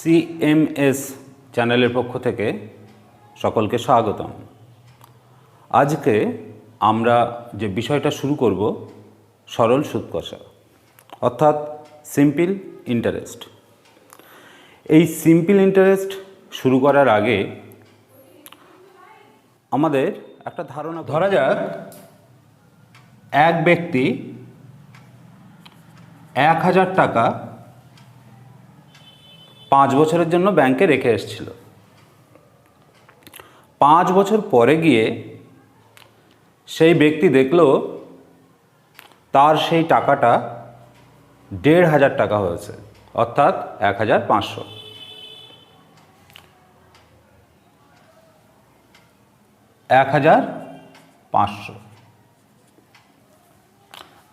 CMS চ্যানেলের পক্ষ থেকে সকলকে স্বাগতম। আজকে আমরা যে বিষয়টা শুরু করব সরল সুদ কষা অর্থাৎ সিম্পল ইন্টারেস্ট। এই সিম্পল ইন্টারেস্ট শুরু করার আগে আমাদের একটা ধারণা ধরা যাক, এক ব্যক্তি 1000 টাকা 5 বছরের জন্য ব্যাংকে রেখে এসেছিল। 5 বছর পরে গিয়ে সেই ব্যক্তি দেখল তার সেই টাকাটা 1500 টাকা হয়েছে, অর্থাৎ 1500।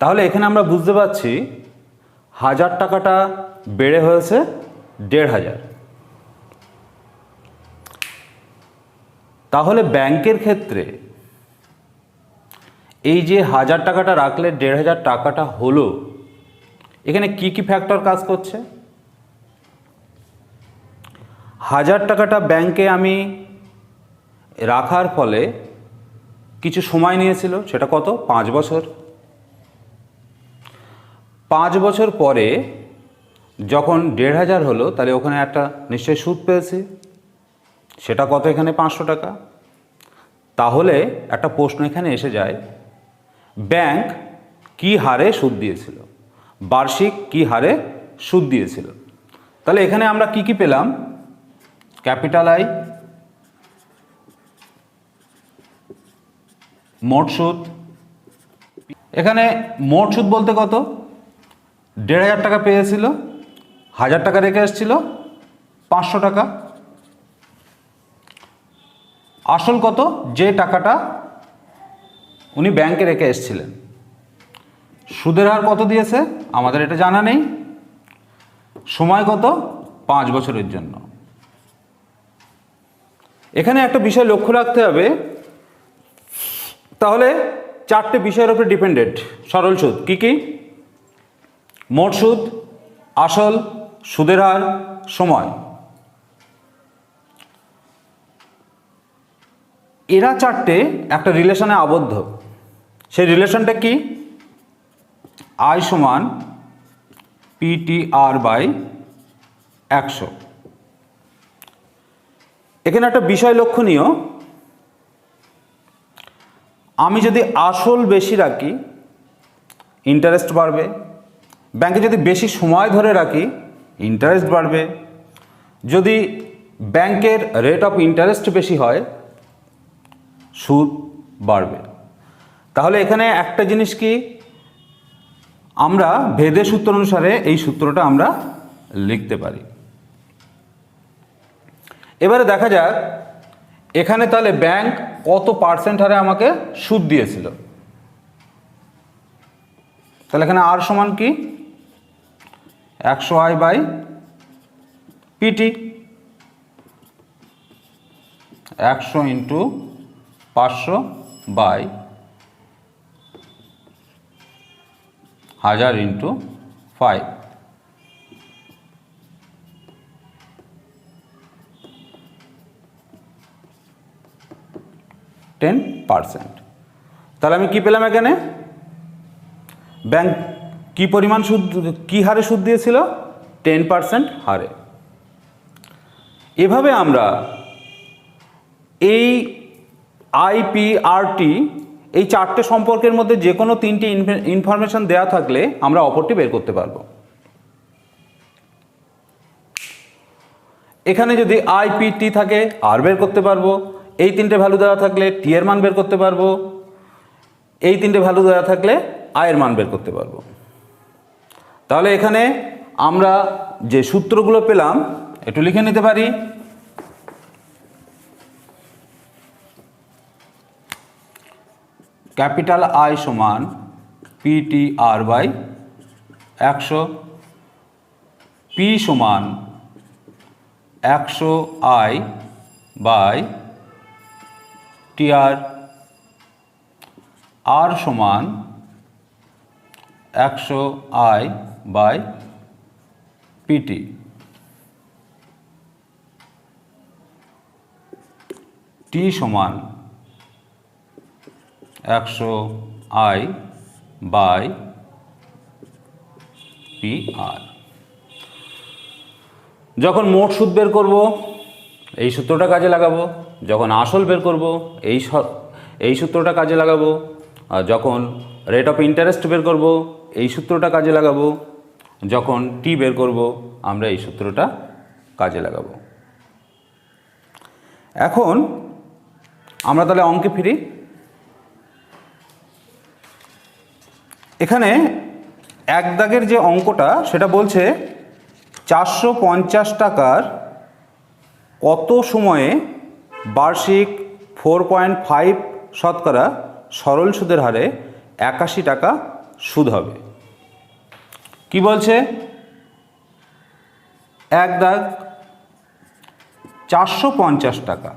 তাহলে এখানে আমরা বুঝতে পারছি 1000 টাকাটা বেড়ে হয়েছে 1500। তাহলে ব্যাংকের ক্ষেত্রে এই যে 1000 টাকাটা রাখলে 1500 টাকাটা হলো, এখানে কি কি ফ্যাক্টর কাজ করছে? 1000 টাকাটা ব্যাংকে আমি রাখার ফলে কিছু সময় নিয়েছিল, সেটা কত? 5 বছর। 5 বছর পরে যখন 1500 হলো, তাহলে ওখানে একটা নিশ্চয়ই সুদ পেয়েছি, সেটা কত? এখানে 500 টাকা। তাহলে একটা প্রশ্ন এখানে এসে যায়, ব্যাংক কি হারে সুদ দিয়েছিল, বার্ষিক কি হারে সুদ দিয়েছিল। তাহলে এখানে আমরা কি কি পেলাম? ক্যাপিটাল আই, মোট সুদ। এখানে মোট সুদ বলতে কত? 1500 টাকা পেয়েছিল, 1000 টাকা রেখে এসেছিল 500 টাকা। আসল কত? যে টাকাটা উনি ব্যাংকে রেখে এসেছিলেন। সুদের হার কত দিয়েছে আমাদের এটা জানা নেই। সময় কত? 5 বছরের জন্য। এখানে একটা বিষয় লক্ষ্য রাখতে হবে, তাহলে 4টে বিষয়ের উপর ডিপেন্ডেন্ট সরল সুদ। কি কি? মোট সুদ, আসল, সুদের হার, সময়। এরা 4টে একটা রিলেশনে আবদ্ধ। সেই রিলেশনটা কি? আই সমান PTR/100। এখানে একটা বিষয় লক্ষণীয়, আমি যদি আসল বেশি রাখি ইন্টারেস্ট বাড়বে, ব্যাংকে যদি বেশি সময় ধরে রাখি ইন্টারেস্ট বাড়বে, যদি ব্যাংকের রেট অফ ইন্টারেস্ট বেশি হয় সুদ বাড়বে। তাহলে এখানে একটা জিনিস কি, আমরা ভেদে সূত্র অনুসারে এই সূত্রটা আমরা লিখতে পারি। এবারে দেখা যাক এখানে তাহলে ব্যাংক কত পার্সেন্ট হারে আমাকে সুদ দিয়েছিল। তাহলে এখানে আর সমান কি? 100I/PT, 100 × 500/1000 × 5। 10%। তাহলে আমি কি পেলাম? এখানে ব্যাংক কি পরিমাণ সুদ, কি হারে সুদ দিয়েছিল? 10% হারে। এভাবে আমরা এই আইপিআরটি, এই 4টে সম্পর্কের মধ্যে যে কোনো 3টে ইনফরমেশন দেওয়া থাকলে আমরা অপরটি বের করতে পারবো। এখানে যদি আইপিটি থাকে আর বের করতে পারবো, এই 3টে ভ্যালু দেওয়া থাকলে টি এর মান বের করতে পারবো, এই 3টে ভ্যালু দেওয়া থাকলে আই এর মান বের করতে পারবো। তাহলে এখানে আমরা যে সূত্রগুলো পেলাম একটু লিখে নিতে পারি। ক্যাপিটাল আই সমান PTR/100, পি সমান 100I/TR, আর সমান 100I/PT। টি সমান 100 I বাই পি আর। যখন মোট সুদ বের করব এই সূত্রটা কাজে লাগাবো, যখন আসল বের করব এই সূত্রটা কাজে লাগাবো, আর যখন রেট অফ ইন্টারেস্ট বের করব এই সূত্রটা কাজে লাগাবো, যখন টি বের করব আমরা এই সূত্রটা কাজে লাগাবো। এখন আমরা তাহলে অঙ্কে ফিরি। এখানে এক দাগের যে অঙ্কটা সেটা বলছে 450 টাকার কত সময়ে বার্ষিক 4.5% সরল সুদের হারে 81 টাকা সুদ হবে। কি বলছে? এক দাগ 450 টাকা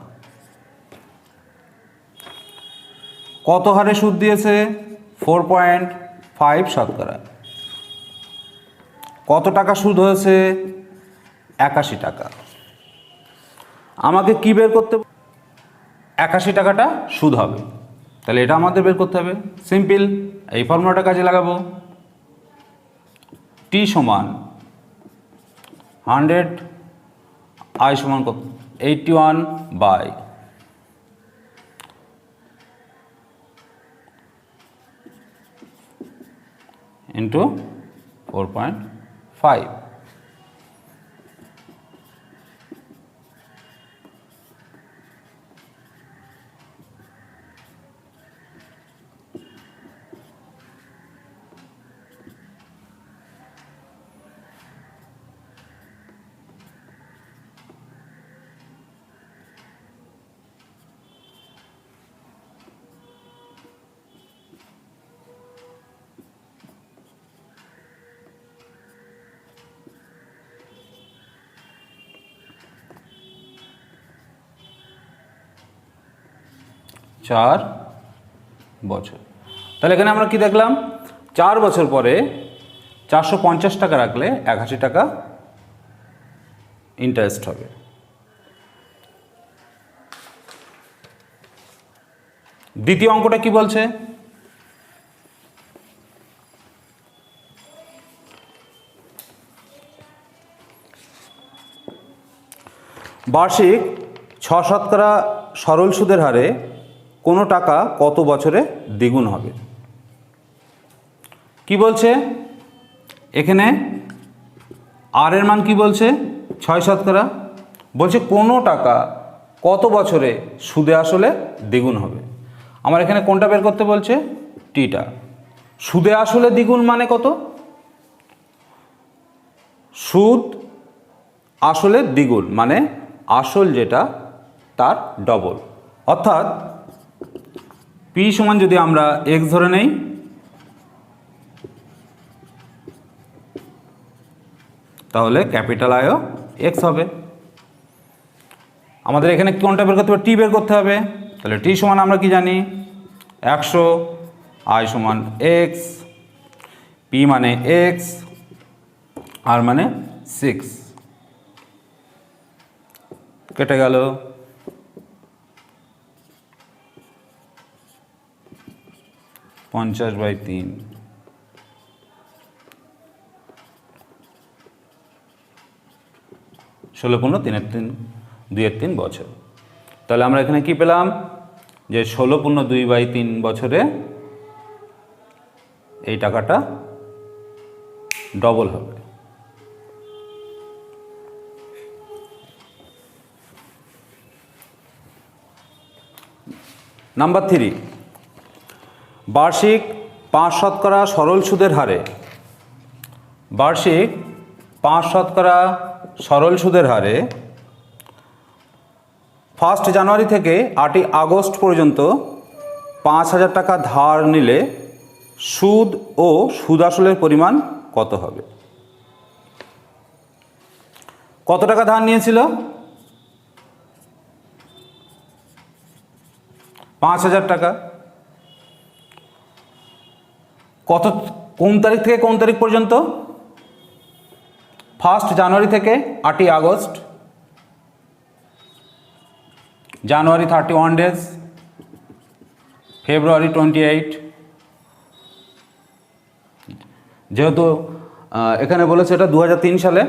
কত হারে সুদ দিয়েছে? 4.5%। কত টাকা সুদ হয়েছে? 81 টাকা। আমাকে কি বের করতে? 81 টাকাটা সুদ হবে, তাহলে এটা আমাদের বের করতে হবে। সিম্পল, এই ফর্মুলাটা কাজে লাগাবো। টি সমান 100, I সমান কত? 81 বাই ইন্টু 4.5। চার বছর। তাহলে এখানে আমরা কি দেখলাম? 4 বছর পরে 450 টাকা রাখলে 81 টাকা ইন্টারেস্ট হবে। দ্বিতীয় অঙ্কটা কি বলছে? বার্ষিক 6% সরল সুদের হারে কোনো টাকা কত বছরে দ্বিগুণ হবে? কি বলছে এখানে? আর এর মান কি বলছে? 6%। বলছে কোনো টাকা কত বছরে সুদে আসলে দ্বিগুণ হবে। আমার এখানে কোনটা বের করতে বলছে? টিটা। সুদে আসলে দ্বিগুণ মানে কত? সুদ আসলে দ্বিগুণ মানে আসল যেটা তার ডবল। অর্থাৎ পি সমান যদি আমরা এক্স ধরে নেই, তাহলে ক্যাপিটাল আয়ও এক্স হবে। আমাদের এখানে কোনটা বের করতে হবে? টি বের করতে হবে। তাহলে টি সমান আমরা কি জানি? 100, আই সমান এক্স, পি মানে এক্স, আর মানে 6। কেটে গেল। পঞ্চাশ বাই 3। 16×3 2/3 বছর। তাহলে আমরা এখানে কি পেলাম? যে 16×2/3 বছরে এই টাকাটা ডবল হবে। নাম্বার 3, বার্ষিক 5% সরল সুদের হারে, বার্ষিক 5% সরল সুদের হারে 1 জানুয়ারি থেকে 8 আগস্ট পর্যন্ত 5,000 টাকা ধার নিলে সুদ ও সুদ আসলের পরিমাণ কত হবে? কত টাকা ধার নিয়েছিল? 5,000 টাকা। কোন তারিখ থেকে কোন তারিখ পর্যন্ত? 1 জানুয়ারি থেকে 8 আগস্ট। জানুয়ারি 31 ডেজ, ফেব্রুয়ারি 28, যেহেতু এখানে বলেছে এটা 2003 সালে,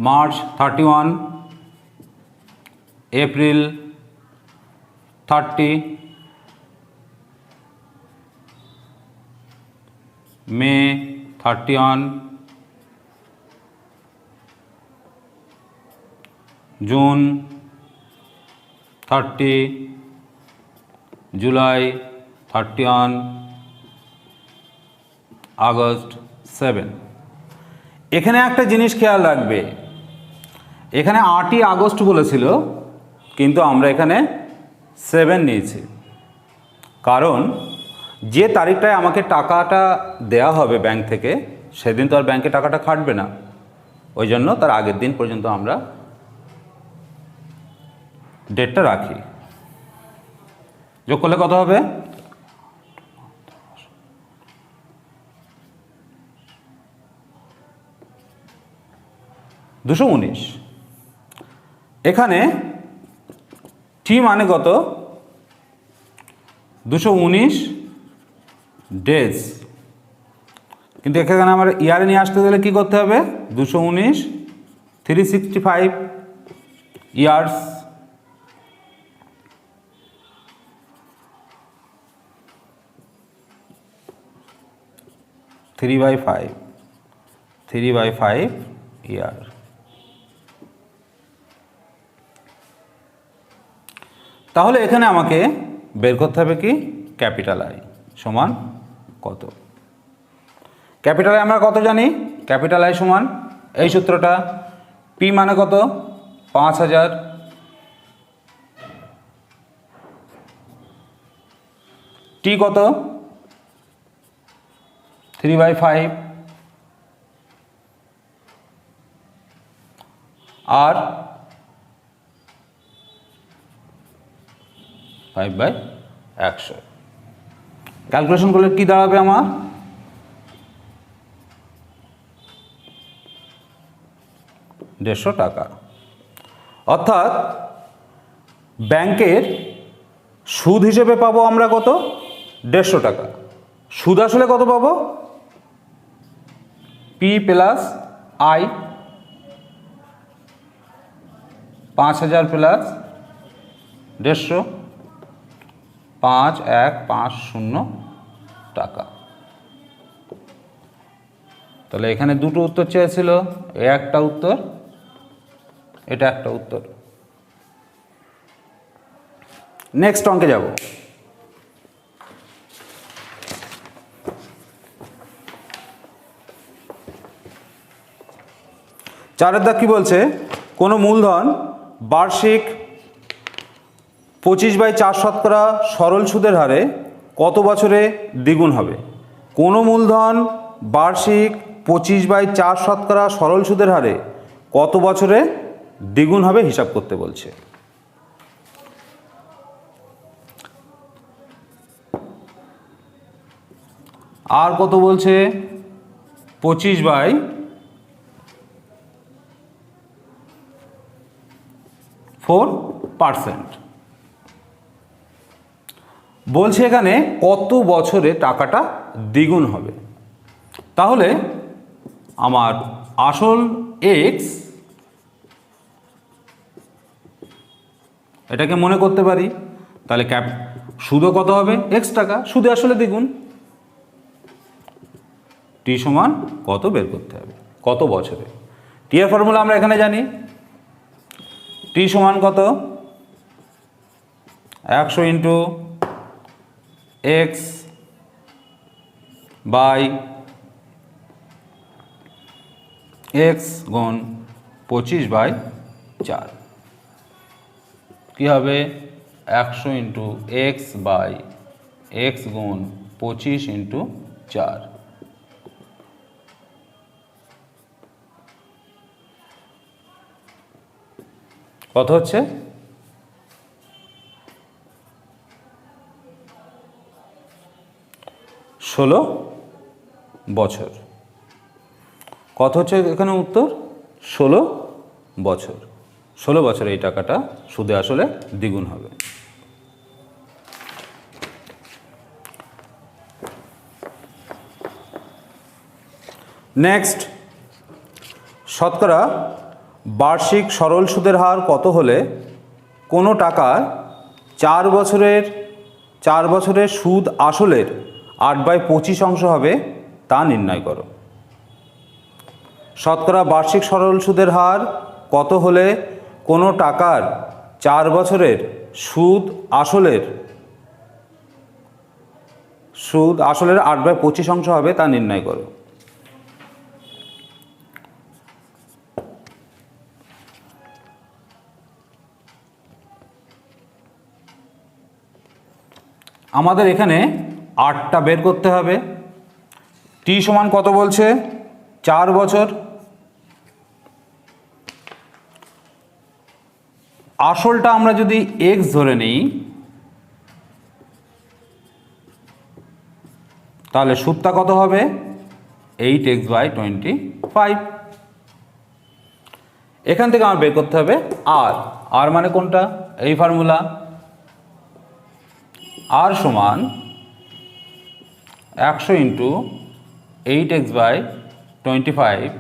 মার্চ 31, এপ্রিল 30, মে 31, জুন 30, জুলাই 31, আগস্ট 7। এখানে একটা জিনিস খেয়াল রাখবে, এখানে 8ই আগস্ট বলেছিল, কিন্তু আমরা এখানে 7 নিয়েছি, কারণ যে তারিখটায় আমাকে টাকাটা দেয়া হবে ব্যাংক থেকে, সেদিন তো আর ব্যাংকে টাকাটা খাটবে না, ওই জন্য তার আগের দিন পর্যন্ত আমরা ডেটটা রাখি। যোগ করলে কত হবে? 219। এখানে টি মানে কত? 219 ডেজ, কিন্তু এখানে আমার ইয়ারে নিয়ে আসতে গেলে কী করতে হবে? 219 365 years, three by five year. তাহলে এখানে আমাকে বের করতে হবে কি? ক্যাপিটাল আই সমান কত? ক্যাপিটাল আই আমরা কত জানি? ক্যাপিটাল আই সমান এই সূত্রটা, পি মানে কত? 5000, টি কত? 3/5, আর 5/100। ক্যালকুলেশন করলে কি দাঁড়াবে আমার? টাকা। অর্থাৎ ব্যাংকের সুদ হিসেবে পাবো আমরা কত? 150 টাকা। সুদ আসলে কত পাবো? পি প্লাস আই, 5000 প্লাস 150, 5150 টাকা। তাহলে এখানে দুটো উত্তর চেয়েছিল, এ একটা উত্তর, এটা একটা উত্তর। নেক্সট অঙ্কে যাব। চারের দাগ কি বলছে? কোনো মূলধন বার্ষিক 25/4 সরল সুদের হারে কত বছরে দ্বিগুণ হবে? কোনো মূলধন বার্ষিক 25/4 সরল সুদের হারে কত বছরে দ্বিগুণ হবে হিসাব করতে বলছে। আর কত বলছে? 25/4%। বলছে এখানে কত বছরে টাকাটা দ্বিগুণ হবে। তাহলে আমার আসল এক্স, এটাকে মনে করতে পারি, তাহলে সুদও কত হবে? এক্স টাকা, সুদে আসলে দ্বিগুণ। টি সমান কত বের করতে হবে, কত বছরে। টি এর ফর্মুলা আমরা এখানে জানি, টি সমান কত? 100 ইন্টু এক্স বাই এক্স গুণ 25/4। কী হবে? 100 ইন্টু এক্স বাই এক্স গুণ 25 ইন্টু 4। কত হচ্ছে? 16 বছর। কত হচ্ছে এখানে উত্তর? 16 বছর। 16 বছরে এই টাকাটা সুদে আসলে দ্বিগুণ হবে। নেক্সট, শতকরা বার্ষিক সরল সুদের হার কত হলে কোনো টাকার 4 বছরের সুদ আসলের 8/25 অংশ হবে তা নির্ণয় করো। শতকরা বার্ষিক সরল সুদের হার কত হলে কোনো টাকার 4 বছরের সুদ আসলের 8/25 অংশ হবে তা নির্ণয় করো। আমাদের এখানে 8টা বের করতে হবে। টি সমান কত বলছে? 4 বছর। আসলটা আমরা যদি এক্স ধরে নিই তাহলে সুদটা কত হবে? 8x/25। এখান থেকে আমার বের করতে হবে আর মানে কোনটা? এই ফর্মুলা, আর সমান 100 × 8x/25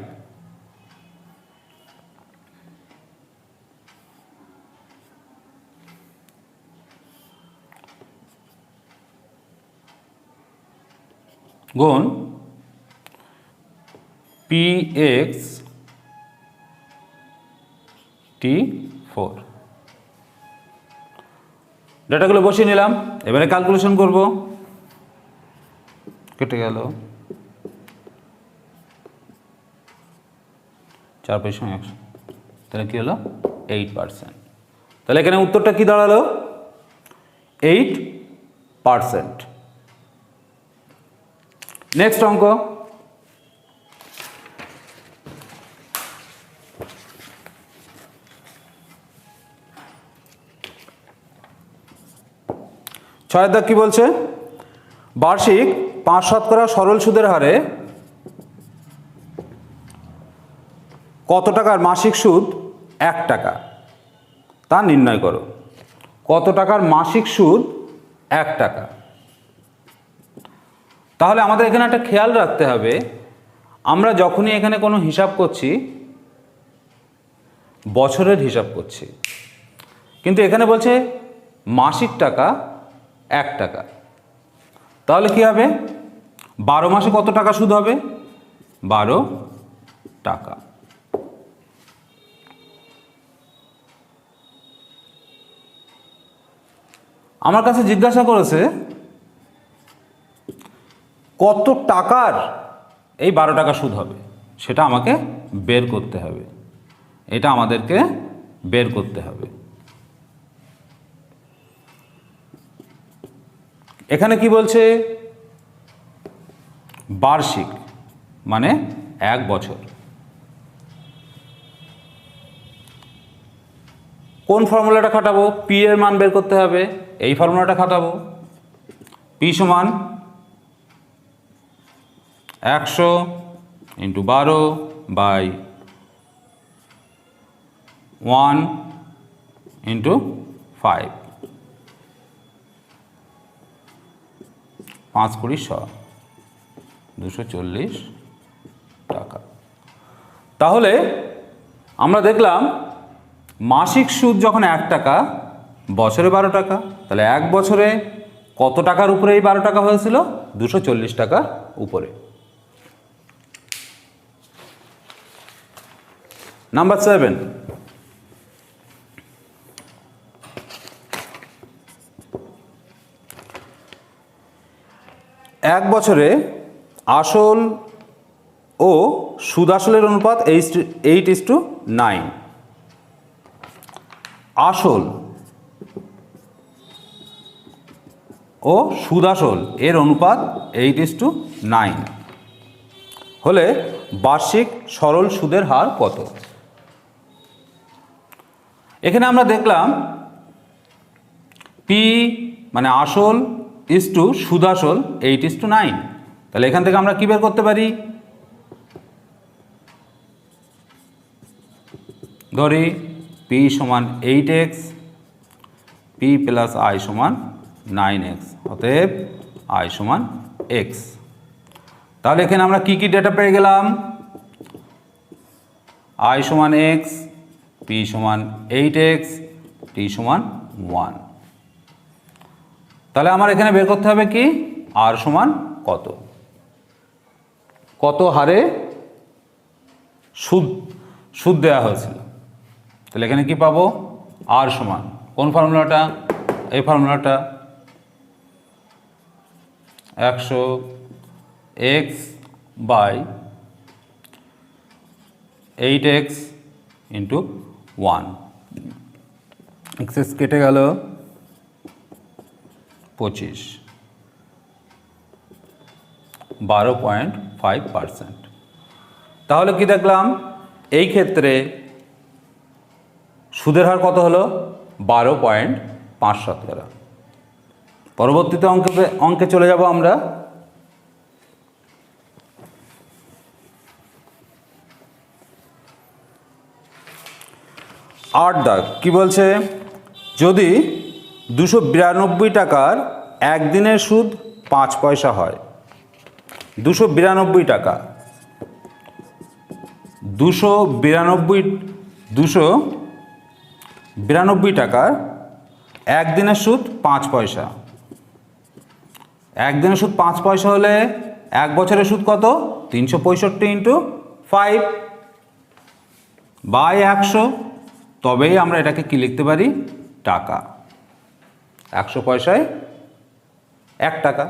গুণ px/t4। ডেটাগুলো বসিয়ে নিলাম, এবারে ক্যালকুলেশন করব। কেটে গেল 4/100, তাহলে কি হলো? 8%। তাহলে এখানে উত্তরটা কি দাঁড়ালো? 8%। নেক্সট অঙ্ক, ছয়ের দাগ কি বলছে? বার্ষিক 5% সরল সুদের হারে কত টাকার মাসিক সুদ 1 টাকা তা নির্ণয় করো। কত টাকার মাসিক সুদ 1 টাকা। তাহলে আমাদের এখানে একটা খেয়াল রাখতে হবে, আমরা যখনই এখানে কোনো হিসাব করছি বছরের হিসাব করছি, কিন্তু এখানে বলছে মাসিক টাকা 1 টাকা। তাহলে কি হবে? 12 মাসে কত টাকা সুদ হবে? 12 টাকা। আমার কাছে জিজ্ঞাসা করেছে কত টাকার এই 12 টাকা সুদ হবে, সেটা আমাকে বের করতে হবে। এটা আমাদেরকে বের করতে হবে। এখানে কি বলছে? বার্ষিক মানে 1 বছর। কোন ফর্মুলাটা খাটাবো? পি এর মান বের করতে হবে, এই ফর্মুলাটা খাটাবো। পি সমান 100 × 12/1 × 5, 5 × 20 = 240 টাকা। তাহলে আমরা দেখলাম মাসিক সুদ যখন 1 টাকা, বছরে 12 টাকা, তাহলে 1 বছরে কত টাকার উপরে এই 12 টাকা হয়েছিল? 240 টাকার উপরে। নাম্বার 7, এক বছরে আসল ও সুদ আসলের অনুপাত 8:9। আসল ও সুদ আসল এর অনুপাত 8:9 হলে বার্ষিক সরল সুদের হার কত? এখানে আমরা দেখলাম পি মানে আসল ইসটু সুদ আসল 8:9। তাহলে এখান থেকে আমরা কি বের করতে পারি? ধরি পি সমান 8x, পি প্লাস আই সমান 9x, অতএব আই সমান x। তাহলে এখানে আমরা কি কি ডেটা পেয়ে গেলাম? আই সমান x, পি সমান 8x, টি সমান 1। তাহলে আমার এখানে বের করতে হবে কি আর সমান কত, কত হারে সুদ দেওয়া হয়েছিল। তাহলে এখানে কি পাবো? আর সমান কোন ফর্মুলাটা? এই ফর্মুলাটা 100x by 8x into 1, access কেটে গেল 25, 12.5%। তাহলে কি দেখলাম? এই ক্ষেত্রে সুদের হার কত হলো? 12.5%। পরবর্তীতে অঙ্কে চলে যাব আমরা। 8 দাগ কি বলছে? যদি 292 টাকার একদিনের সুদ 5 পয়সা হয়, 292 টাকা, 292 টাকার একদিনের সুদ 5 পয়সা। একদিনের সুদ 5 পয়সা হলে এক বছরের সুদ কত? 365 ইন্টু 5 বাই 100। তবেই আমরা এটাকে কি লিখতে পারি? টাকা। 100 পয়সায় 1 টাকা।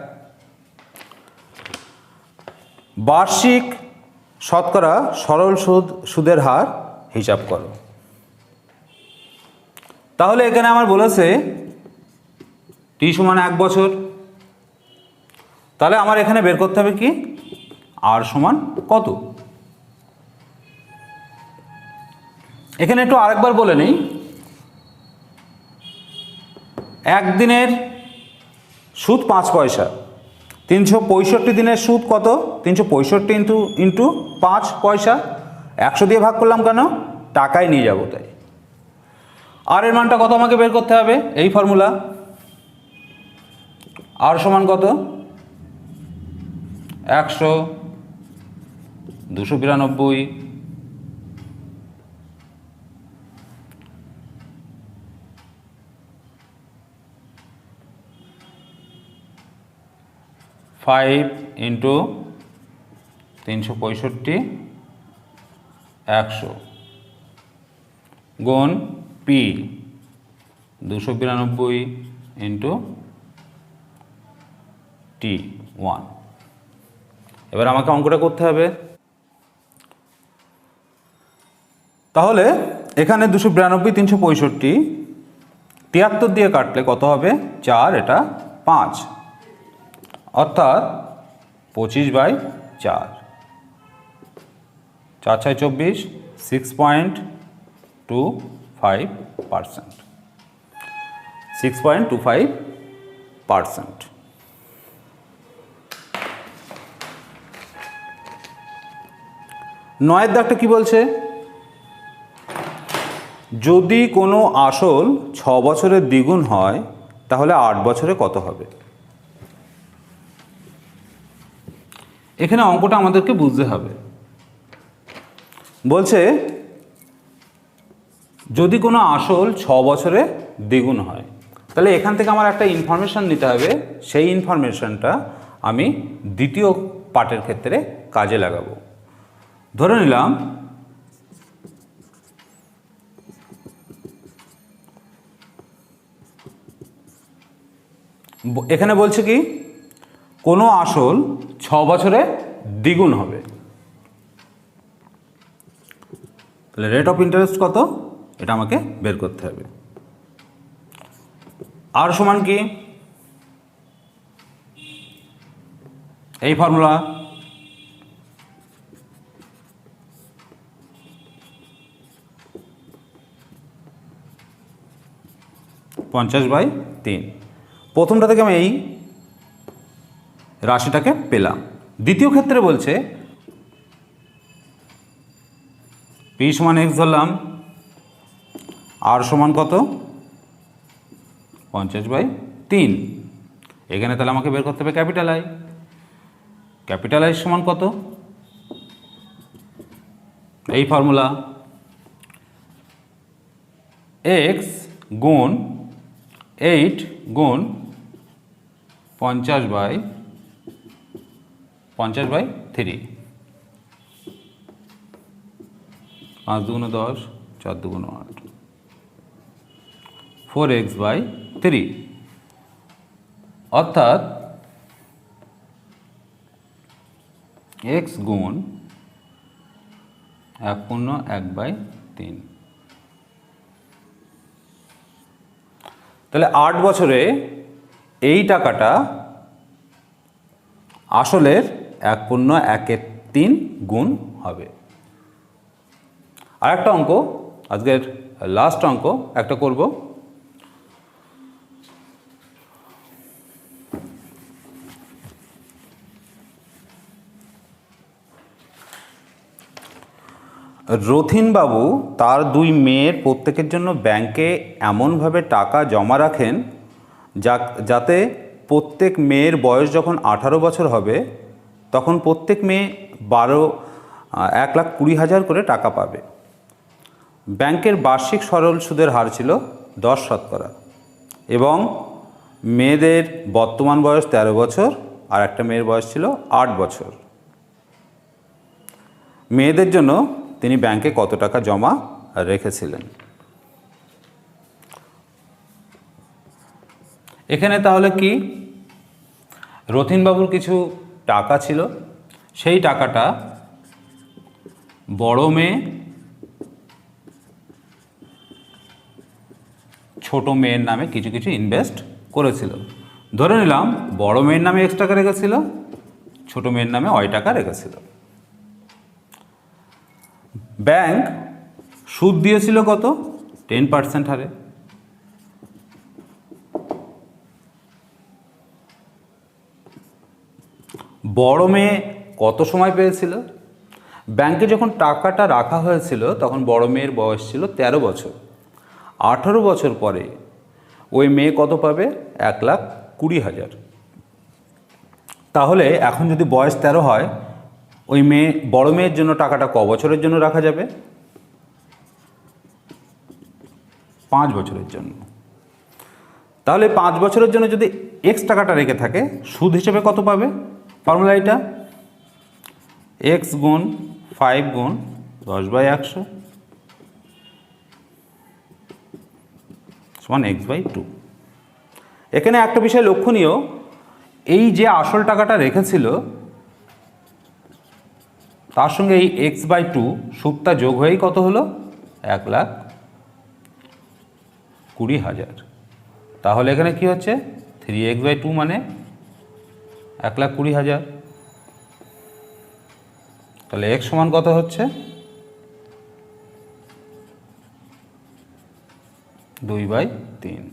বার্ষিক শতকরা সরল সুদের হার হিসাব করো। তাহলে এখানে আমার বলেছে টি সমান 1 বছর। তাহলে আমার এখানে বের করতে হবে কি আর সমান কত। এখানে একটু আরেকবার বলে নিই, একদিনের সুদ 5 পয়সা, 365 দিনের সুদ কত? 365 ইন্টু 5 পয়সা। 100 দিয়ে ভাগ করলাম কেন? টাকায় নিয়ে যাব তাই। আর এর মানটা কত আমাকে বের করতে হবে? এই ফর্মুলা। আর সমান কত? 100, 292, 5 ইন্টু 365, 100 গুণ পি 292 ইন্টু টি 1। এবার আমাকে অঙ্কটা করতে হবে। তাহলে এখানে 292, 365, 73 দিয়ে কাটলে কত হবে? 4, এটা 5, অর্থাৎ 25/4। 4 6 24, 6.25%। 6.25%। 9 দাগটা কি বলছে? যদি কোনো আসল 6 বছরের দ্বিগুণ হয় তাহলে 8 বছরে কত হবে? এখানে অঙ্কটা আমাদেরকে বুঝতে হবে। বলছে যদি কোনো আসল 6 বছরে দ্বিগুণ হয়, তাহলে এখান থেকে আমার একটা ইনফরমেশন নিতে হবে। সেই ইনফরমেশনটা আমি দ্বিতীয় পার্টের ক্ষেত্রে কাজে লাগাবো। ধরে নিলাম এখানে বলছে কি কোনো আসল 6 বছরে দ্বিগুণ হবে। তাহলে রেট অফ ইন্টারেস্ট কত? এটা আমাকে বের করতে হবে। আর সমান কি? এই ফর্মুলা। (50/3) প্রথমটা থেকে আমি এই রাশিটাকে পেলাম। দ্বিতীয় ক্ষেত্রে বলছে পি সমান x ধরলাম, আর সমান কত? 50/3। এখানে তাহলে আমাকে বের করতে হবে ক্যাপিটাল আই। ক্যাপিটাল আই সমান কত? এই ফর্মুলা, x গুণ 8 গুণ 50/3। 5 দুগুণ 10, 4 দুগুণ 8, 4x/3। অর্থাৎ x গুণ 1/3। তাহলে 8 বছরে এই টাকাটা আসলের 1/3 গুণ হবে। আর একটা অঙ্ক, আজকের লাস্ট অঙ্ক একটা করব। রথীনবাবু তার 2 মেয়ের প্রত্যেকের জন্য ব্যাংকে এমনভাবে টাকা জমা রাখেন যাতে প্রত্যেক মেয়ের বয়স যখন 18 বছর হবে তখন প্রত্যেক মেয়ে 1,20,000 করে টাকা পাবে। ব্যাংকের বার্ষিক সরল সুদের হার ছিল 10% এবং মেয়েদের বর্তমান বয়স 13 বছর আর একটা মেয়ের বয়স ছিল 8 বছর। মেয়েদের জন্য তিনি ব্যাংকে কত টাকা জমা রেখেছিলেন? এখানে তাহলে কি, রথীনবাবুর কিছু টাকা ছিল, সেই টাকাটা বড় মেয়ে ছোট মেয়ের নামে কিছু কিছু ইনভেস্ট করেছিল। ধরে নিলাম বড় মেয়ের নামে X টাকা রেখেছিল, ছোট মেয়ের নামে Y টাকা রেখেছিল। ব্যাংক সুদ দিয়েছিল কত? 10% হারে। বড় মেয়ে কত সময় পেয়েছিল? ব্যাংকে যখন টাকাটা রাখা হয়েছিল তখন বড় মেয়ের বয়স ছিল 13 বছর। 18 বছর পরে ওই মেয়ে কত পাবে? 1,20,000। তাহলে এখন যদি বয়স 13 হয়, ওই বড় মেয়ের জন্য টাকাটা ক বছরের জন্য রাখা যাবে? 5 বছরের জন্য। তাহলে 5 বছরের জন্য যদি X টাকাটা রেখে থাকে, সুদ হিসেবে কত পাবে? ফর্মুলা এটা, X গুণ 5 গুণ 10/100 সমান X/2। এখানে একটা বিষয় লক্ষণীয়, এই যে আসল টাকাটা রেখেছিল তার সঙ্গে এই X/2 সুদটা যোগ হয়েই কত হলো? 1,20,000। তাহলে এখানে কি হচ্ছে? 3x/2 মানে 1,20,000। তাহলে x সমান কত হচ্ছে? 2/3।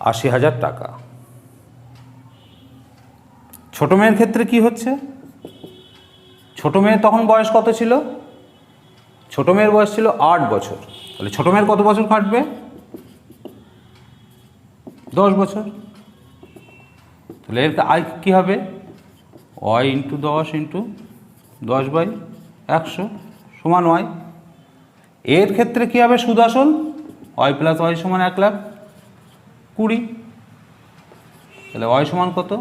80,000 টাকা। ছোট মেয়ের ক্ষেত্রে কি হচ্ছে? ছোট মেয়ের তখন বয়স কত ছিল? ছোট মেয়ের বয়স ছিল 8 বছর। তাহলে ছোট মেয়ের কত বছর কাটবে? 10 বছর। তাহলে এর আয় কী হবে? y × 10 × 10/100 সমান y। এর ক্ষেত্রে কী হবে? সুদ আসল y + y সমান 1,20,000। তাহলে y সমান কত?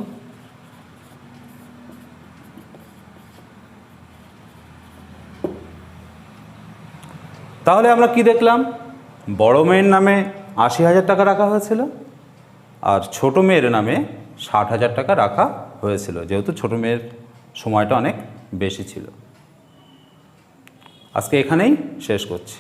তাহলে আমরা কি দেখলাম? বড় মেয়ের নামে 80,000 টাকা রাখা হয়েছিল আর ছোট মেয়ের নামে 60,000 টাকা রাখা হয়েছিল, যেহেতু ছোট মেয়ের সময়টা অনেক বেশি ছিল। আজকে এখানেই শেষ করছি।